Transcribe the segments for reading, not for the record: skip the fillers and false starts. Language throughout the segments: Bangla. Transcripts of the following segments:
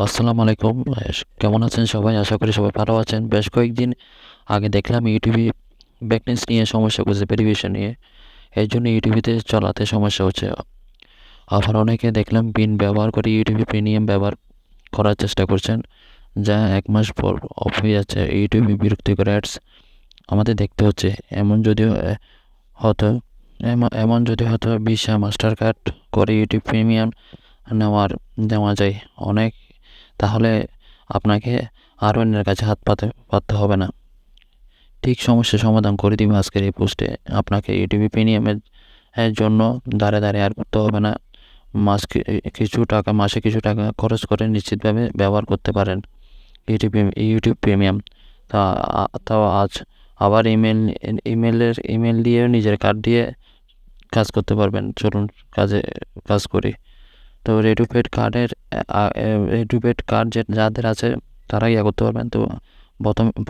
আসসালামু আলাইকুম। কেমন আছেন সবাই? আশা করি সবাই ভালো আছেন। বেশ কয়েকদিন আগে দেখলাম ইউটিউবে ব্যাকলিংকস নিয়ে সমস্যা করছে, ভেরিফিকেশন নিয়ে। এর জন্য ইউটিউবেতে চালাতে সমস্যা হচ্ছে। আবার অনেকে দেখলাম পিন ব্যবহার করে ইউটিউবে প্রিমিয়াম ব্যবহার করার চেষ্টা করছেন, যা 1 মাস পর অফ হয়ে যাচ্ছে। ইউটিউবে বিরক্তিকর অ্যাডস আমাদের দেখতে হচ্ছে। এমন যদিও হতো এমন যদি হতো ভিসা, মাস্টার কার্ড করে ইউটিউব প্রিমিয়াম নেওয়া যায় অনেক, তাহলে আপনাকে আর অন্যের কাছে হাত পাততে হবে না। ঠিক সমস্যার সমাধান করে দিব আজকের এই পোস্টে। আপনাকে ইউটিউব প্রিমিয়ামের জন্য দাঁড়ে আর করতে হবে না। মাসে কিছু টাকা খরচ করে নিশ্চিতভাবে ব্যবহার করতে পারেন ইউটিউব প্রিমিয়াম। তাও আজ আবার ইমেল দিয়ে নিজের কার্ড দিয়ে কাজ করতে পারবেন। চলুন কাজ করি। তো রেডুপেড কার্ড যাদের আছে তারাই করতে পারবেন। তো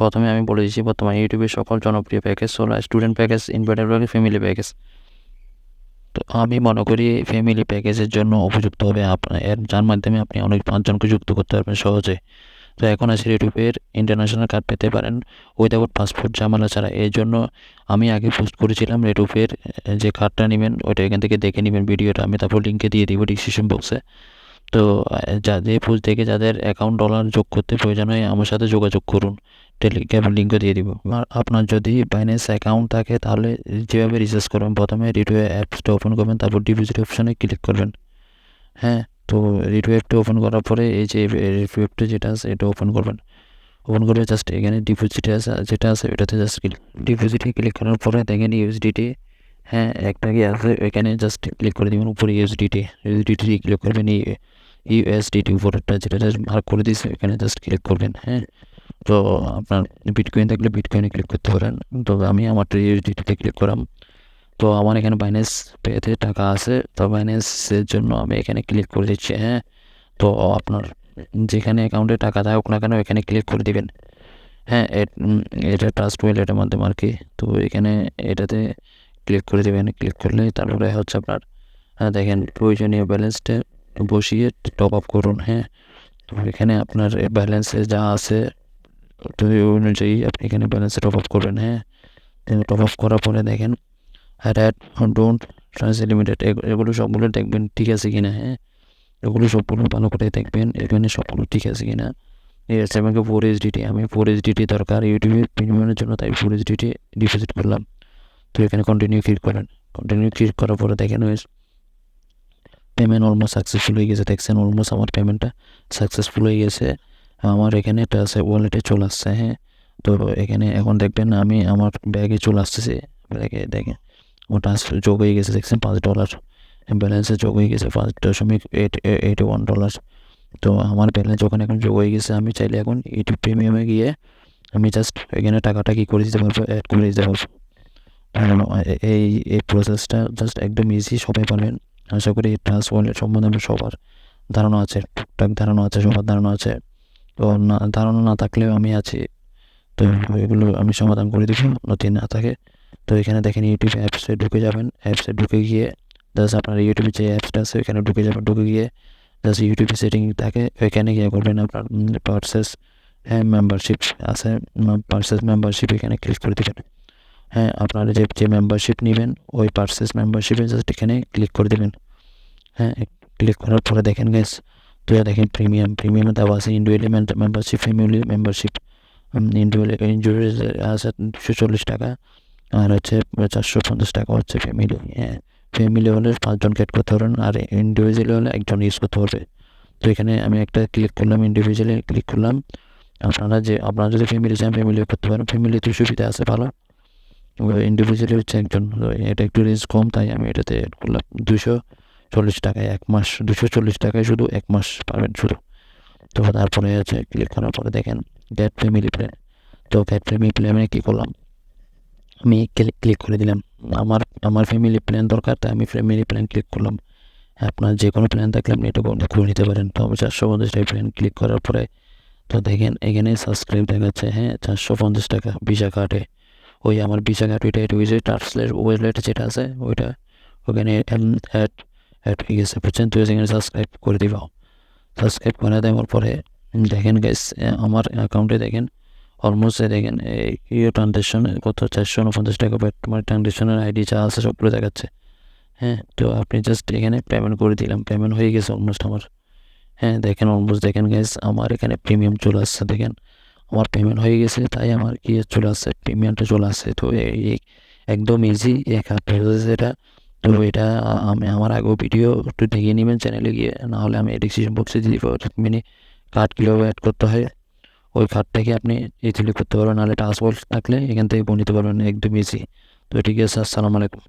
প্রথমে আমি বলে দিচ্ছি, বর্তমানে ইউটিউবের সকল জনপ্রিয় প্যাকেজ হলো student package, inverter package, family package. তো আমি মনে করি ফ্যামিলি প্যাকেজের জন্য উপযুক্ত হবে যার মাধ্যমে আপনি অনেক 5 জনকে যুক্ত করতে পারবেন সহজে। তো এখন আছে রেডুপের ইন্টারন্যাশনাল কার্ড পেতে পারেন উইদাউট পাসপোর্ট ঝামেলা ছাড়া। এর জন্য আমি আগে পোস্ট করেছিলাম রেডুপের যে কার্ডটা নেবেন ওইটা এখান থেকে দেখে নেবেন ভিডিওটা, আমি তারপর লিঙ্কে দিয়ে দিব ডিসক্রিপশন বক্সে। তো যাদের পোস্ট থেকে যাদের অ্যাকাউন্ট ডলার যোগ করতে প্রয়োজন হয় আমার সাথে যোগাযোগ করুন, টেলিগ্রাম লিঙ্কও দিয়ে দিব। আর আপনার যদি বাইন্যান্স অ্যাকাউন্ট থাকে তাহলে যেভাবে রিচার্জ করবেন, প্রথমে রিটুয়ে অ্যাপসটা ওপেন করবেন, তারপর ডিপোজিট অপশানে ক্লিক করবেন। হ্যাঁ, তো রিটু অ্যাপটা ওপেন করার পরে এই যে রিটু অ্যাপটা যেটা আছে এটা ওপেন করবেন। ওপেন করে জাস্ট এখানে ডিপোজিটে যেটা আছে ওটাতে জাস্ট ডিপোজিটে ক্লিক করার পরে দেখেন ইউএসডিটি, হ্যাঁ একটা কি আছে এখানে জাস্ট ক্লিক করে দেবেন উপরে ইউএসডিটি ক্লিক করবেন। ইউএসডিটি উপরেরটা যেটা মার্ক করে দিয়েছে এখানে জাস্ট ক্লিক করবেন। হ্যাঁ, তো আপনার বিটকয়েন থাকলে বিটকয়েনে ক্লিক করতে পারেন, তবে আমি আমারটা ইউএসডিটিতে ক্লিক করাম। তো আমার এখানে বাইন্যান্স পেতে টাকা আছে, তো বাইন্যান্সের জন্য আমি এখানে ক্লিক করে দিচ্ছি। হ্যাঁ, তো আপনার যেখানে অ্যাকাউন্টে টাকা থাকুক না কেন এখানে ক্লিক করে দিবেন। হ্যাঁ, এটা ট্রাস্ট ওয়ালেটের মাধ্যমে আর কি। তো এখানে এটাতে ক্লিক করে দেবেন। ক্লিক করলে তারপরে হচ্ছে আপনার দেখেন প্রয়োজনীয় ব্যালেন্সটা বসিয়ে টপ আপ করুন। হ্যাঁ, তো এখানে আপনার ব্যালেন্সে যা আছে তো ওই অনুযায়ী আপনি এখানে ব্যালেন্সে টপ আপ করবেন। হ্যাঁ, টপ আপ করার পরে দেখেন অ্যাড ডোন্ট ট্রান্সফার লিমিটেড এগুলো সবগুলো দেখবেন ঠিক আছে কিনা। হ্যাঁ, এগুলো সবগুলো ভালো করে দেখবেন এখানে সবগুলো ঠিক আছে কিনা। এই হচ্ছে আমাকে 4 এইচডিটি, আমি 4 এইচডিটি দরকার ইউটিউবের প্রিমিয়ামের জন্য, তাই 4 এইচডিটি ডিপোজিট করলাম। তো এখানে কন্টিনিউ ক্লিক করেন। কন্টিনিউ ক্লিক করার পরে দেখেন পেমেন্ট অলমোস্ট সাকসেসফুল হয়ে গেছে। দেখছেন অলমোস্ট আমার পেমেন্টটা সাকসেসফুল হয়ে গেছে। আমার এখানে একটা আছে ওয়ালেটে চলে আসছে। হ্যাঁ, তো এখানে এখন দেখবেন আমি আমার ব্যাগে চলে আসতেছে। ব্যাগে দেখেন ওটা যোগ হয়ে গেছে, দেখছেন $5 ব্যালেন্সে যোগ হয়ে গেছে, $5.81। তো আমার ব্যালেন্স ওখানে এখন যোগ হয়ে গেছে। আমি চাইলে এখন ইউটিউব প্রিমিয়ামে গিয়ে আমি জাস্ট এখানে টাকাটা কি করে দিতে পারবো, অ্যাড করে দিতে পারবো। এই এই প্রসেসটা জাস্ট একদম ইজি, সবাই পারবেন। আশা করি এই ট্রান্স ওয়ালেট সম্বন্ধে সবার ধারণা আছে, টুকটাক ধারণা আছে, সবার ধারণা আছে। তো ধারণা না থাকলেও আমি আছি, তো এগুলো আমি সমাধান করে দিব যদি না থাকে। তো এখানে দেখেন ইউটিউব অ্যাপসে ঢুকে যাবেন। অ্যাপসে ঢুকে গিয়ে জাস্ট আপনার ইউটিউবে যে অ্যাপসটা আছে ওখানে ঢুকে যাবেন। ঢুকে গিয়ে জাস্ট ইউটিউবে সেটিং থাকে ওইখানে গিয়ে করবেন আপনার পার্সেস, হ্যাঁ মেম্বারশিপ আছে, পার্সেস মেম্বারশিপ এখানে ক্লিক করে দেবেন। হ্যাঁ, আপনারা যে মেম্বারশিপ নেবেন ওই পার্সেস মেম্বারশিপে জাস্ট এখানে ক্লিক করে দেবেন। হ্যাঁ, ক্লিক করার পরে দেখেন গাইস, তো প্রিমিয়ামে দেওয়া আছে individual membership, family membership. Individual আছে 240 টাকা, আর হচ্ছে 450 টাকা হচ্ছে ফ্যামিলি। হ্যাঁ, ফ্যামিলি হলে 5 জনকে অ্যাড করতে পারবেন, আর ইন্ডিভিজুয়ালি হলে একজন ইউজ করতে পারবে। তো এখানে আমি একটা ক্লিক করলাম, ইন্ডিভিজুয়ালি ক্লিক করলাম। আপনারা যদি ফ্যামিলি চান ফ্যামিলিও করতে পারেন, ফ্যামিলিতে সুবিধা আছে ভালো। ইন্ডিভিজুয়ালি হচ্ছে একজন, এটা একটু রেঞ্জ কম তাই আমি এটাতে অ্যাড করলাম। 240 টাকায় 1 মাস, 240 টাকায় শুধু 1 মাস পাবেন শুধু। তো তারপরে হচ্ছে ক্লিক করার পরে দেখেন গেট ফ্যামিলি প্ল্যান। তো গেট ফ্যামিলি প্ল্যানে কী করলাম, আমি ক্লিক করে দিলাম। আমার ফ্যামিলি প্ল্যান দরকার তাই আমি ফ্যামিলি প্ল্যান ক্লিক করলাম। আপনার যে কোনো প্ল্যান থাকলে আপনি এটা করে নিতে পারেন। তো আমি 450 টাকা প্ল্যান ক্লিক করার পরে তো দেখেন এখানে সাবস্ক্রাইব দেখাচ্ছে। হ্যাঁ, 450 টাকা ভিসা কার্ডে। ওই আমার ভিসা কার্ড ওইটা হয়েছে টার্সলের ওয়েবসাইট যেটা আছে ওইটা ওখানে অ্যাড হয়ে গেছে, বুঝছেন। তো এখানে সাবস্ক্রাইব করে দিব। সাবস্ক্রাইব করে দেওয়ার পরে দেখেন গাইস, আমার অ্যাকাউন্টে দেখেন অলমোস্ট দেখেন এই ট্রানজ্যাকশন কত 449 টাকা, বাট তোমার ট্রানজ্যাকশনের আইডি যা আছে সবগুলো দেখাচ্ছে। হ্যাঁ, তো আপনি জাস্ট এখানে পেমেন্ট করে দিলাম, পেমেন্ট হয়ে গেছে অলমোস্ট আমার। হ্যাঁ দেখেন অলমোস্ট, দেখেন গাইস আমার এখানে প্রিমিয়াম চলে আসছে, দেখেন আমার পেমেন্ট হয়ে গেছে, তাই আমার কি চলে আসছে, প্রিমিয়ামটা চলে আসছে। তো এই একদম ইজি এক হাত এটা। তো এটা আমি আমার আগেও ভিডিও একটু দেখিয়ে নেবেন চ্যানেলে গিয়ে, নাহলে আমি ডিসক্রিপশন বক্সে দিয়ে দিব মিনি কার্ড কীভাবে অ্যাড করতে হয়। ওই কার্ডটাকে আপনি ইজিলি করতে পারবেন, নাহলে টাস্ক বক্স থাকলে এখান থেকে বলে নিতে পারবেন, একদম ইজি। তো ঠিক আছে, আসসালামু আলাইকুম।